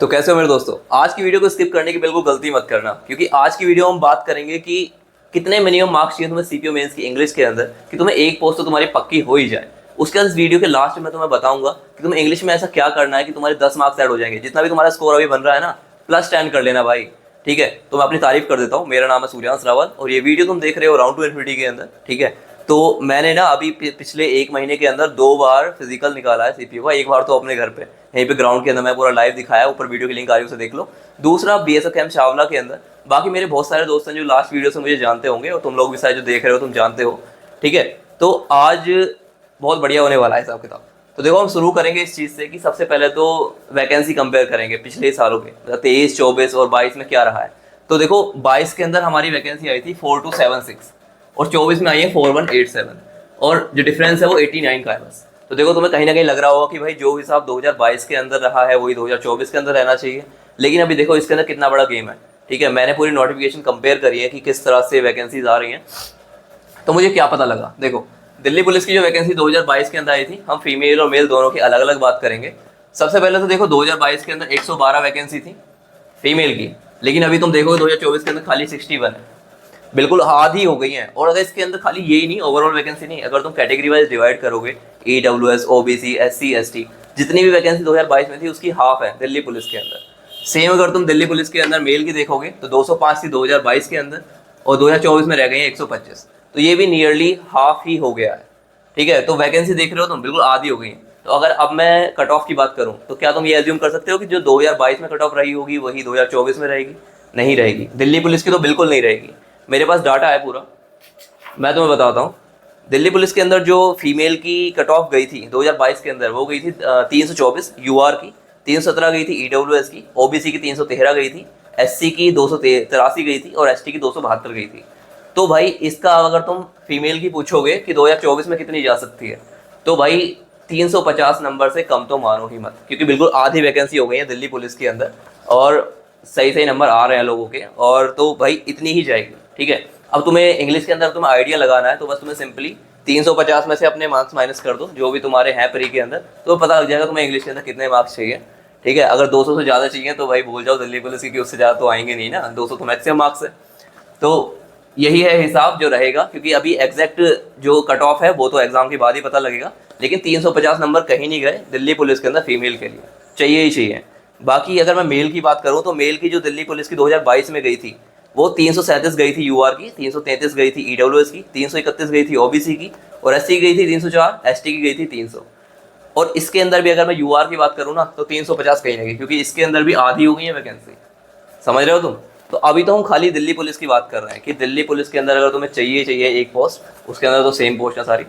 तो कैसे हो मेरे दोस्तों। आज की वीडियो को स्किप करने की बिल्कुल गलती मत करना, क्योंकि आज की वीडियो हम बात करेंगे कि कितने मिनिमम मार्क्स चाहिए तुम्हें सीपीओ मेंस की इंग्लिश के अंदर कि तुम्हें एक पोस्ट तो तुम्हारी पक्की हो ही जाए। उसके बाद इस वीडियो के लास्ट में तुम्हें बताऊंगा कि तुम्हें इंग्लिश में ऐसा क्या करना है कि तुम्हारे 10 मार्क्स ऐड हो जाएंगे। जितना भी तुम्हारा स्कोर अभी बन रहा है ना, +10 कर लेना भाई। ठीक है, तो मैं अपनी तारीफ कर देता हूँ। मेरा नाम है सूर्यांश रावल और ये वीडियो तुम देख रहे हो राउंड टू इन्फिनिटी के अंदर। ठीक है, तो मैंने ना अभी पिछले 1 महीने के अंदर 2 बार फिजिकल निकाला है सीपीओ का। एक बार तो अपने घर पे यहीं पे ग्राउंड के अंदर मैं पूरा लाइव दिखाया, ऊपर वीडियो की लिंक आ रही है, उसे देख लो। दूसरा बीएसएफ कैंप शावला के अंदर। बाकी मेरे बहुत सारे दोस्त हैं जो लास्ट वीडियो से मुझे जानते होंगे और तुम लोग भी शायद जो देख रहे हो तुम जानते हो। ठीक है, तो आज बहुत बढ़िया होने वाला है हिसाब किताब। तो देखो, हम शुरू करेंगे इस चीज़ से कि सबसे पहले तो वैकेंसी कंपेयर करेंगे पिछले सालों के, 23, 24 और 22 में क्या रहा है। तो देखो, 22 के अंदर हमारी वैकेंसी आई थी 4276 और 24 में आई है 4187 और जो डिफरेंस है वो 89 का है बस। तो देखो, तुम्हें कहीं ना कहीं लग रहा होगा कि भाई जो हिसाब 2022 के अंदर रहा है वही 2024 के अंदर रहना चाहिए, लेकिन अभी देखो इसके अंदर कितना बड़ा गेम है। ठीक है, मैंने पूरी नोटिफिकेशन कंपेयर करी है कि किस तरह से वैकेंसीज आ रही हैं। तो मुझे क्या पता लगा, देखो दिल्ली पुलिस की जो वैकेंसी 2022 के अंदर आई थी, हम फीमेल और मेल दोनों की अलग अलग बात करेंगे। सबसे पहले तो देखो 2022 के अंदर 112 वैकेंसी थी फीमेल की, लेकिन अभी तुम देखोगे 2024 के अंदर खाली 61 है, बिल्कुल आधी हो गई हैं। और अगर इसके अंदर खाली यही नहीं, ओवरऑल वैकेंसी नहीं, अगर तुम कैटेगरी वाइज डिवाइड करोगे, ईडब्ल्यूएस, ओबीसी, एससी, एसटी, जितनी भी वैकेंसी 2022 में थी उसकी हाफ है दिल्ली पुलिस के अंदर। सेम अगर तुम दिल्ली पुलिस के अंदर मेल की देखोगे तो 205 थी 2022 के अंदर और 2024 में रह गई है 125। तो ये भी नियरली हाफ ही हो गया है। ठीक है, तो वैकेंसी देख रहे हो तुम, बिल्कुल आधी हो गई है। तो अगर अब मैं कट ऑफ की बात करूं तो क्या तुम ये एज्यूम कर सकते हो कि जो 2022 में कट ऑफ रही होगी वही 2024 में रहेगी? नहीं रहेगी। दिल्ली पुलिस की तो बिल्कुल नहीं रहेगी। मेरे पास डाटा है पूरा, मैं तुम्हें बताता हूँ। दिल्ली पुलिस के अंदर जो फीमेल की कट ऑफ गई थी 2022 के अंदर, वो गई थी 324 यूआर की, 317 गई थी ईडब्ल्यूएस की, ओबीसी की 313 गई थी, एससी की 283 गई थी और एसटी की 272 गई थी। तो भाई इसका अगर तुम फीमेल की पूछोगे कि 2024 में कितनी जा सकती है, तो भाई 350 नंबर से कम तो मानो ही मत, क्योंकि बिल्कुल आधी वैकेंसी हो गई है दिल्ली पुलिस के अंदर और सही सही नंबर आ रहे हैं लोगों के, और तो भाई इतनी ही जाएगी। ठीक है, अब तुम्हें इंग्लिश के अंदर तुम्हें आइडिया लगाना है तो बस तुम्हें सिंपली 350 में से अपने मार्क्स माइनस कर दो जो भी तुम्हारे हैं प्री के अंदर, तो पता लग जाएगा तुम्हें इंग्लिश के अंदर कितने मार्क्स चाहिए। ठीक है, अगर 200 से ज़्यादा चाहिए तो भाई भूल जाओ दिल्ली पुलिस की, उससे ज़्यादा तो आएंगे नहीं ना, 200 तो मैक्सिमम मार्क्स है। तो यही है हिसाब जो रहेगा, क्योंकि अभी एग्जैक्ट जो कट ऑफ है वो तो एग्जाम के बाद ही पता लगेगा, लेकिन 350 नंबर कहीं नहीं गए दिल्ली पुलिस के अंदर फीमेल के लिए, चाहिए ही चाहिए। बाकी अगर मैं मेल की बात करूं तो मेल की जो दिल्ली पुलिस की 2022 में गई थी वो 337 गई थी यूआर की, 333 गई थी ईडब्ल्यूएस की, 331 गई थी ओबीसी की और एससी की गई थी 304, एसटी की गई थी 300। और इसके अंदर भी अगर मैं यूआर की बात करूँ ना तो 350 कहीं नहीं, क्योंकि इसके अंदर भी आधी हो गई है वैकेंसी। समझ रहे हो तुम? तो अभी तो हम खाली दिल्ली पुलिस की बात कर रहे हैं कि दिल्ली पुलिस के अंदर अगर तुम्हें चाहिए एक पोस्ट, उसके अंदर तो सेम पोस्ट है सारी,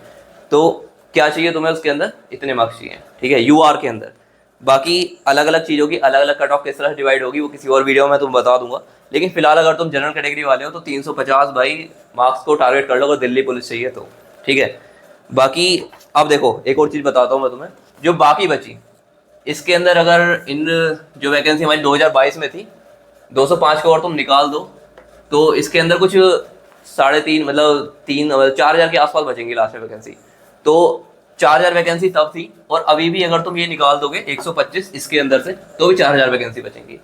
तो क्या चाहिए तुम्हें उसके अंदर? इतने मार्क्स चाहिए। ठीक है, यूआर के अंदर। बाकी अलग अलग चीज़ों की अलग अलग कट ऑफ किस तरह डिवाइड होगी वो किसी और वीडियो में तुम बता दूंगा, लेकिन फिलहाल अगर तुम जनरल कैटेगरी वाले हो तो 350 भाई मार्क्स को टारगेट कर लो अगर दिल्ली पुलिस चाहिए तो। ठीक है, बाकी अब देखो एक और चीज़ बताता हूँ मैं तुम्हें, जो बाकी बची इसके अंदर अगर इन जो वैकेंसी हमारी 2022 में थी 205 को और तुम निकाल दो तो इसके अंदर कुछ 3.5 मतलब 4,000 के आसपास बचेंगी लास्ट में वैकेंसी। तो 4,000 वैकेंसी तब थी और अभी भी अगर तुम ये निकाल दोगे 125 इसके अंदर से तो भी 4,000 वैकेंसी बचेंगी।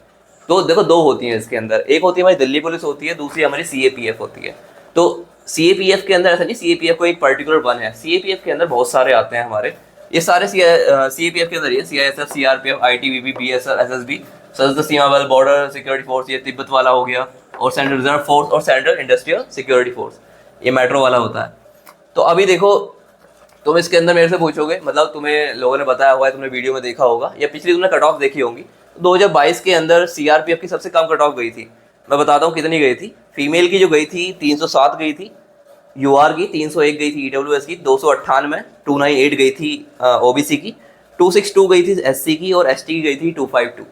तो देखो दो होती है इसके अंदर, एक होती है हमारी दिल्ली पुलिस होती है, दूसरी हमारी सीएपीएफ होती है। तो सीएपीएफ के अंदर ऐसा नहीं सीएपीएफ को एक पर्टिकुलर वन है, सीएपीएफ के अंदर बहुत सारे आते हैं हमारे, ये सारे सीएपीएफ के अंदर ही है, CISF, CRPF, ITBP, BSF, SSB, सशस्त्र सीमा बल, बॉर्डर सिक्योरिटी फोर्स, ये तिब्बत वाला हो गया, और सेंट्रल रिजर्व फोर्स और सेंट्रल इंडस्ट्रियल सिक्योरिटी फोर्स, ये मेट्रो वाला होता है। तो अभी देखो तुम इसके अंदर मेरे से पूछोगे, मतलब तुम्हें लोगों ने बताया हुआ है, तुमने वीडियो में देखा होगा या पिछली तुमने कट ऑफ देखी होंगी, तो 2022 के अंदर सीआरपीएफ की सबसे कम कट ऑफ गई थी। मैं बताता हूँ कितनी गई थी। फीमेल की जो गई थी 307 गई थी, यूआर की 301 गई थी, ईडब्ल्यूएस की 298, 298 गई थी ओबीसी की, 262 गई थी एससी की और एसटी की गई थी 252।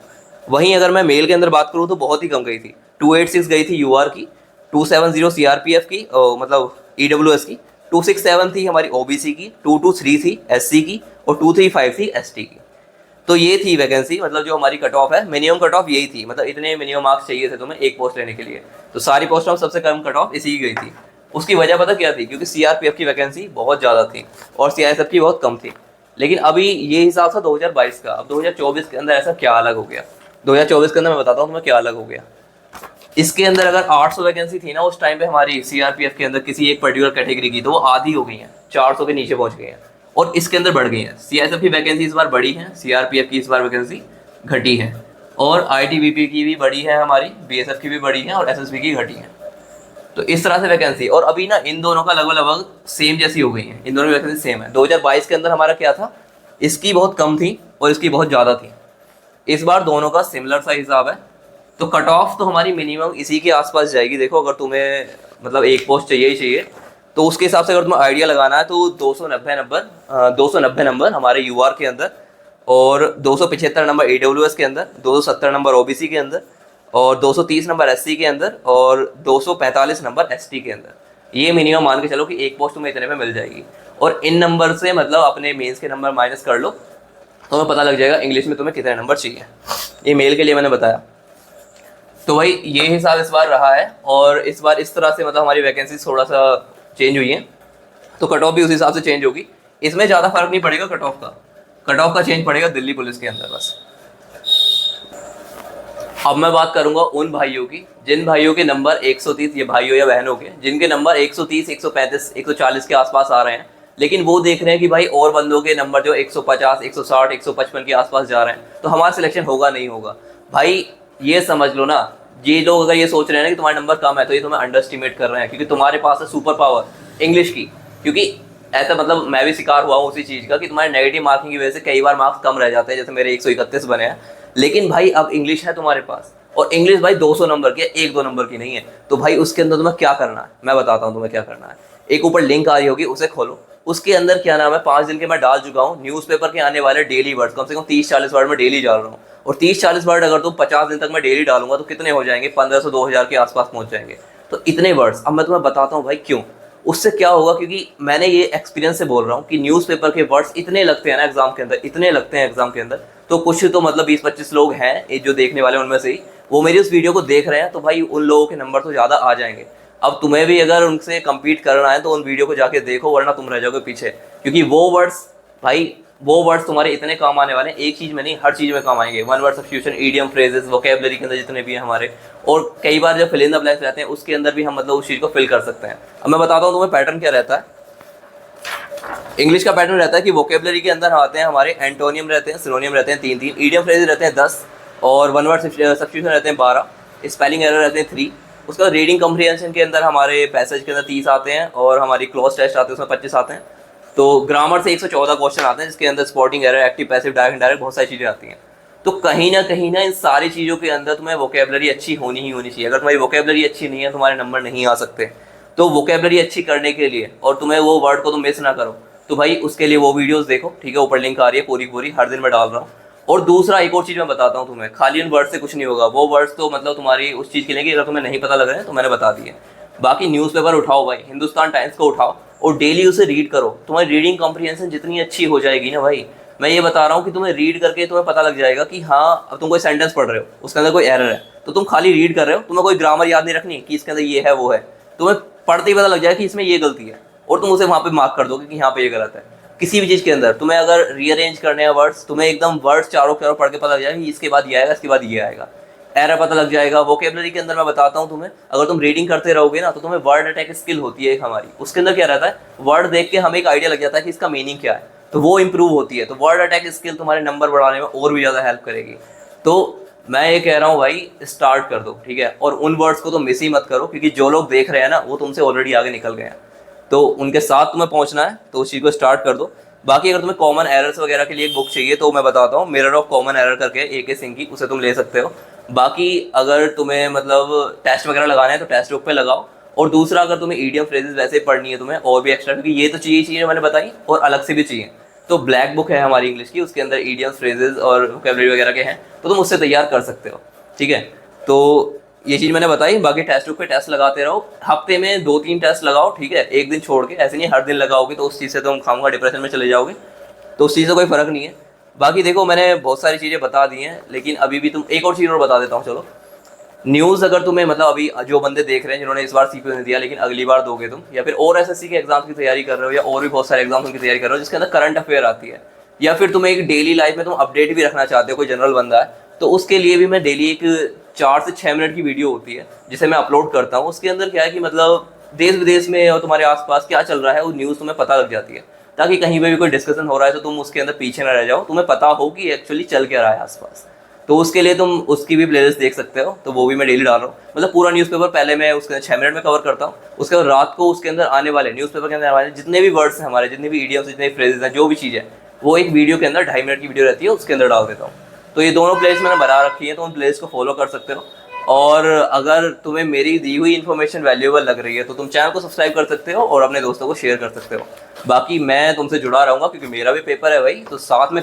वहीं अगर मैं मेल के अंदर बात करूँ तो बहुत ही कम गई थी, 286 गई थी यूआर की, 270 सीआरपीएफ की मतलब ईडब्ल्यूएस की, 267 थी हमारी ओबीसी की, 223 थी एससी की और 235 थी एसटी की। तो ये थी वैकेंसी, मतलब जो हमारी कट ऑफ है, मिनिमम कट ऑफ यही थी, मतलब इतने मिनिमम मार्क्स चाहिए थे तुम्हें एक पोस्ट लेने के लिए। तो सारी पोस्ट में सबसे कम कट ऑफ इसी की गई थी। उसकी वजह पता क्या थी? क्योंकि सीआरपीएफ की वैकेंसी बहुत ज़्यादा थी और सीआईएसएफ की बहुत कम थी। लेकिन अभी ये हिसाब था 2022 का, अब 2024 के अंदर ऐसा क्या अलग हो गया? 2024 के अंदर मैं बताता हूँ तुम्हें क्या अलग हो गया। इसके अंदर अगर 800 वैकेंसी थी ना उस टाइम पे हमारी सीआरपीएफ के अंदर किसी एक पर्टिकुलर कैटेगरी की, तो वो आधी हो गई हैं, 400 के नीचे पहुंच गई हैं, और इसके अंदर बढ़ गई हैं। सीएसएफ की वैकेंसी इस बार बढ़ी है, सीआरपीएफ की इस बार वैकेंसी घटी है, और आईटीबीपी की भी बढ़ी है हमारी, बीएसएफ की भी बढ़ी है, और एसएसबी की घटी है। तो इस तरह से वैकेंसी, और अभी ना इन दोनों का लगभग लगभग सेम जैसी हो गई है, इन दोनों की वैकेंसी सेम है। 2022 के अंदर हमारा क्या था, इसकी बहुत कम थी और इसकी बहुत ज़्यादा थी। इस बार दोनों का सिमिलर सा हिसाब है। तो कट ऑफ तो हमारी मिनिमम इसी के आसपास जाएगी। देखो अगर तुम्हें मतलब एक पोस्ट चाहिए ही चाहिए, तो उसके हिसाब से अगर तुम्हें आइडिया लगाना है तो 290 नंबर हमारे यूआर के अंदर, और 275 नंबर ईडब्ल्यूएस के अंदर, 270 नंबर ओबीसी के अंदर, और 230 नंबर एससी के अंदर, और 245 नंबर एसटी के अंदर। ये मिनिमम मान के चलो कि एक पोस्ट तुम्हें इतने पे मिल जाएगी। और इन नंबर से मतलब अपने मेंस के नंबर माइनस कर लो, तो हमें पता लग जाएगा इंग्लिश में तुम्हें कितने नंबर चाहिए। ये मेल के लिए मैंने बताया। तो भाई ये हिसाब इस बार रहा है, और इस बार इस तरह से मतलब हमारी वैकेंसी थोड़ा सा चेंज हुई है, तो कट ऑफ भी उस हिसाब से चेंज होगी। इसमें ज़्यादा फर्क नहीं पड़ेगा कट ऑफ का चेंज पड़ेगा दिल्ली पुलिस के अंदर बस। अब मैं बात करूंगा उन भाइयों की जिन भाइयों के नंबर 130, ये भाइयों या बहनों के जिनके नंबर 130, 135, 140 के आसपास आ रहे हैं, लेकिन वो देख रहे हैं कि भाई और बंदों के नंबर जो 150, 160, 155 के आसपास जा रहे हैं, तो हमारा सिलेक्शन होगा नहीं होगा। भाई ये समझ लो ना, ये लोग अगर ये सोच रहे हैं ना कि तुम्हारा नंबर कम है, तो ये तुम्हें अंडर एस्टिमेट कर रहे हैं, क्योंकि तुम्हारे पास है सुपर पावर इंग्लिश की। क्योंकि ऐसा मतलब मैं भी शिकार हुआ हूँ उसी चीज़ का कि तुम्हारे नेगेटिव मार्किंग की वजह से कई बार मार्क्स कम रह जाते हैं, जैसे मेरे 131 बने हैं। लेकिन भाई अब इंग्लिश है तुम्हारे पास, और इंग्लिश भाई 200 नंबर की है, 1-2 नंबर की नहीं है। तो भाई उसके अंदर तुम्हें क्या करना है, मैं बताता हूँ तुम्हें क्या करना है। एक ऊपर लिंक आ रही होगी, उसे खोलो। उसके अंदर क्या नाम है, 5 दिन के मैं डाल चुका हूँ न्यूज़पेपर के आने वाले डेली वर्ड्स, कम से कम 30-40 वर्ड में डेली डाल रहा हूँ। और 30-40 वर्ड अगर तुम 50 दिन तक मैं डेली डालूंगा तो कितने हो जाएंगे, 1500-2000 के आसपास पहुंच जाएंगे। तो इतने वर्ड्स। अब मैं तुम्हें बताता हूँ भाई क्यों। उससे क्या होगा, क्योंकि मैंने ये एक्सपीरियंस से बोल रहा हूँ कि न्यूज़पेपर के वर्ड्स इतने लगते हैं ना एग्जाम के अंदर, इतने लगते हैं एग्जाम के अंदर। तो कुछ तो मतलब 20-25 लोग हैं जो देखने वाले, उनमें से ही वो मेरी उस वीडियो को देख रहे हैं, तो भाई उन लोगों के नंबर तो ज़्यादा आ जाएंगे। अब तुम्हें भी अगर उनसे कम्पीट करना है तो उन वीडियो को जाके देखो, वरना तुम रह जाओगे पीछे। क्योंकि वो वर्ड्स तुम्हारे इतने काम आने वाले हैं, एक चीज़ में नहीं हर चीज़ में काम आएंगे। One word substitution, idiom, phrases, vocabulary के अंदर जितने भी हैं हमारे, और कई बार जब फिल इन द ब्लैंक्स रहते हैं उसके अंदर भी हम मतलब उस चीज़ को फिल कर सकते हैं। अब मैं बताता हूँ तुम्हें पैटर्न क्या रहता है। इंग्लिश का पैटर्न रहता है कि वोकैबुलरी के अंदर आते हैं हमारे एंटोनियम रहते हैं, सिनोनियम रहते हैं 3-3, ईडियम फ्रेजेस रहते हैं 10, और वन वर्ड सब्स्टिट्यूशन रहते हैं 12, स्पेलिंग एरर रहते हैं 3। उसका रीडिंग कम्प्रीहेंशन के अंदर हमारे पैसेज के अंदर 30 आते हैं, और हमारी क्लोज टेस्ट आते हैं उसमें 25 आते हैं। तो ग्रामर से 114 क्वेश्चन आते हैं, जिसके अंदर spotting error, active, passive, direct, indirect, बहुत सारी चीज़ें आती हैं। तो कहीं ना इन सारी चीज़ों के अंदर तुम्हें वोकैबुलरी अच्छी होनी ही होनी चाहिए। अगर तुम्हारी वोकैबुलरी अच्छी नहीं है, तुम्हारे नंबर नहीं आ सकते। तो वोकैबुलरी अच्छी करने के लिए, और तुम्हें वो वर्ड को तुम मिस ना करो, तो भाई उसके लिए वो वीडियोस देखो, ठीक है, ऊपर लिंक आ रही है पूरी हर दिन मैं डाल रहा हूँ। और दूसरा एक और चीज़ मैं बताता हूँ तुम्हें, खाली उन वर्ड से कुछ नहीं होगा। वो वर्ड्स तो मतलब तुम्हारी उस चीज़ के लिए कि अगर तुम्हें नहीं पता लग रहा है तो मैंने बता दिया। बाकी न्यूज़पेपर उठाओ भाई, हिंदुस्तान टाइम्स को उठाओ और डेली उसे रीड करो। तुम्हारी रीडिंग कॉम्प्रिहेंशन जितनी अच्छी हो जाएगी ना भाई, मैं ये बता रहा हूँ कि तुम्हें रीड करके तुम्हें पता लग जाएगा कि हाँ, अब तुम कोई सेंटेंस पढ़ रहे हो, उसके अंदर कोई एरर है, तो तुम खाली रीड कर रहे हो, तुम्हें कोई ग्रामर याद नहीं रखनी कि इसके अंदर ये है वो है, तुम्हें पढ़ते ही पता लग जाएगा कि इसमें ये गलती है, और तुम उसे वहाँ पे मार्क कर दोगे कि यहाँ पे ये गलत है। किसी भी चीज़ के अंदर तुम्हें अगर रीअरेंज करने हैं वर्ड्स, तुम्हें एकदम वर्ड्स चारों पढ़ के पता लग जाएगा कि इसके बाद ये आएगा, इसके बाद ये आएगा, एरर पता लग जाएगा। वोकेबलरी के अंदर मैं बताता हूँ तुम्हें, अगर तुम रीडिंग करते रहोगे ना तो तुम्हें वर्ड अटैक स्किल होती है एक हमारी, उसके अंदर क्या रहता है, वर्ड देख के हमें एक आइडिया लग जाता है कि इसका मीनिंग क्या है, तो वो इंप्रूव होती है। तो वर्ड अटैक स्किल तुम्हारे नंबर बढ़ाने में और भी ज़्यादा हेल्प करेगी। तो मैं ये कह रहा हूँ भाई, स्टार्ट कर दो, ठीक है, और उन वर्ड्स को तो मिस ही मत करो, क्योंकि जो लोग देख रहे हैं ना वो तुमसे ऑलरेडी आगे निकल गए हैं, तो उनके साथ तुम्हें पहुँचना है, तो उस चीज़ को स्टार्ट कर दो। बाकी अगर तुम्हें कॉमन एरर्स वगैरह के लिए एक बुक चाहिए तो मैं बताता हूँ, मिरर ऑफ कॉमन एरर करके AK सिंह की, उसे तुम ले सकते हो। बाकी अगर तुम्हें मतलब टेस्ट वगैरह लगाना है तो टेस्ट बुक पे लगाओ। और दूसरा, अगर तुम्हें ईडियम फ्रेजेस वैसे पढ़नी है तुम्हें और भी एक्स्ट्रा, क्योंकि ये तो चीज़ें मैंने बताई और अलग से भी चाहिए, तो ब्लैक बुक है हमारी इंग्लिश की, उसके अंदर ईडियम फ्रेजेस और वोकैबुलरी वगैरह के हैं, तो तुम उससे तैयार कर सकते हो, ठीक है। तो ये चीज़ मैंने बताई। बाकी टेस्ट बुक पे टेस्ट लगाते रहो, हफ्ते में 2-3 टेस्ट लगाओ, ठीक है, एक दिन छोड़ के, ऐसे नहीं हर दिन लगाओगे तो उस चीज़ से तुम खामखा डिप्रेशन में चले जाओगे, तो उस चीज़ से कोई फ़र्क नहीं है। बाकी देखो, मैंने बहुत सारी चीज़ें बता दी हैं, लेकिन अभी भी तुम एक और चीज़ और बता देता हूँ। चलो, न्यूज़ अगर तुम्हें मतलब अभी जो बंदे देख रहे हैं जिन्होंने इस बार CPO नहीं दिया लेकिन अगली बार दोगे तुम, या फिर और SSC के एग्जाम की तैयारी कर रहे हो, या और भी बहुत सारे एग्जाम्स की तैयारी कर रहे हो जिसके अंदर करंट अफेयर आती है, या फिर तुम्हें एक डेली लाइफ में तुम अपडेट भी रखना चाहते हो, कोई जनरल बंदा है तो उसके लिए भी मैं डेली एक 4 से 6 मिनट की वीडियो होती है जिसे मैं अपलोड करता हूँ। उसके अंदर क्या है कि मतलब देश विदेश में और तुम्हारे आसपास क्या चल रहा है वो न्यूज़ तुम्हें पता लग जाती है, ताकि कहीं पे भी कोई डिस्कशन हो रहा है तो तुम उसके अंदर पीछे ना रह जाओ, तुम्हें पता हो कि एक्चुअली चल क्या रहा है आसपास। तो उसके लिए तुम उसकी भी प्लेलिस्ट देख सकते हो, तो वो भी मैं डेली डाल रहा हूँ। मतलब पूरा न्यूज़पेपर पहले मैं उसके अंदर 6 मिनट में कवर करता हूँ, उसके बाद रात को उसके अंदर आने वाले न्यूज़पेपर के अंदर आने वाले जितने भी वर्ड्स हैं हमारे, जितने भी इडियम्स, जितने भी फ्रेजेस हैं, जो भी चीज़ है, वो एक वीडियो के अंदर 2.5 मिनट की वीडियो रहती है उसके अंदर डाल देता हूँ। तो ये दोनों प्लेलिस्ट मैंने बना रखी है, तो उन प्लेलिस्ट को फॉलो कर सकते हो। और अगर तुम्हें मेरी दी हुई इन्फॉर्मेशन वैल्यूएबल लग रही है तो तुम चैनल को सब्सक्राइब कर सकते हो और अपने दोस्तों को शेयर कर सकते हो। बाकी मैं तुमसे जुड़ा रहूँगा क्योंकि मेरा भी पेपर है भाई, तो साथ में